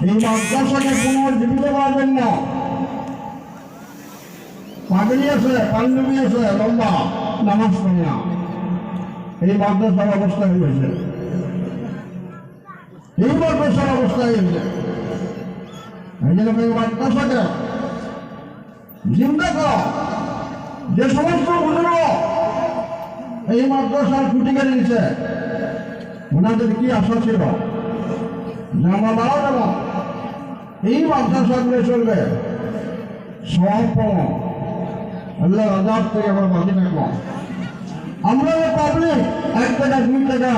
এই মাদ্রাসাকে পুনর্জীবিত করার জন্য পাগড়ি আছে, পাঞ্জাবি আছে, লম্বা নামাজ পড়ে না, এই মাদ্রাসার অবস্থা হয়েছে, এই মাদ্রাসার অবস্থা হয়েছে। এই জন্য এই মাদ্রাসাকে জিন্দা করা, যে সমস্ত বুজুর্গ এই মাদ্রাসার খুঁটি কেটে দিচ্ছে, ওনাদের কি আশা ছিল যে আমরা মারা যাব, এই মাদ্রাসাগুলো চলবে, সব পাবো, আল্লাহ আজাদ থেকে আমরা বাঁচি থাকবো। আমরা যে পাবলিক 1 টাকা 2 টাকা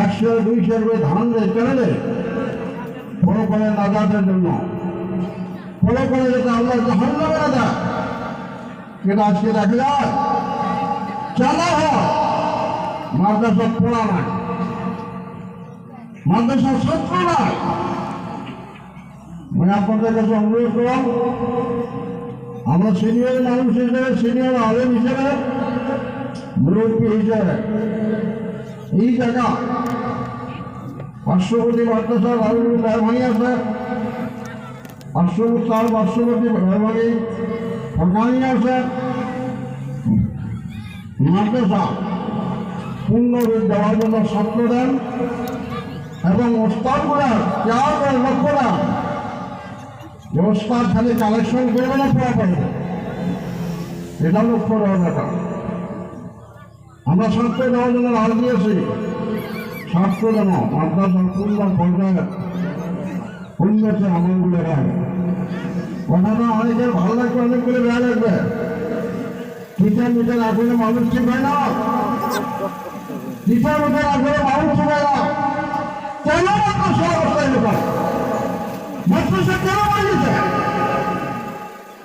100 200 করে ধান দেয় কেন দেয়? ফলো করে নাজাতের জন্য, ফলো করে যাতে আল্লাহ জাহান্নামে না দেয়। কিন্তু আজকে দেখা যায় চালা হয় মাদ্রাসা পড়া নাই, মাদ্রাসার ছাত্র নাই। আমি আপনাদের কাছে অনুরোধ করলাম, আমরা সিনিয়র মানুষ হিসেবে, সিনিয়র আলেম হিসেবে, মুরব্বী হিসেবে এই জায়গা পার্শ্ববর্তী মাদ্রাসার আলমী মেহরবানি আছে, পার্শ্ববর্তী মেহরবানি সরকারি আছে। মাদ্রাসা পূর্ণরূপ দেওয়ার জন্য ছাত্র দেন এবং ওস্তাদগুলা কেয়ার করে লক্ষ্য দেন যে ওস্তাদ খালি কালেকশন করবে না, পড়া পারবে, এটা লক্ষ্য দেওয়ার ব্যাপার। আমরা ছাত্র দেওয়ার জন্য রাজ দিয়েছি, ছাত্র যেন মাদ্রাসার পূর্ণ পর্যায়ে উন্নতি আমলগুলো হয়। কথাটা অনেকের ভালো লাগবে, অনেকগুলো বেড়া লাগবে। টিচার মিটার আসলে মানুষ ঠিক হয় না, টিচার মিটার আসলে মানুষ ঠিক হয় না। কেন মাদ্রাসা অবস্থায় লোক মাদ্রাসা কেন বানিয়েছে?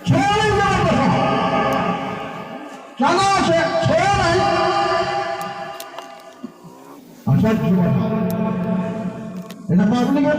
ছেড়ে নেই মাদ্রাসা, কেন আছে? ছেড়ে নাই। আসার এটা পাবলিকের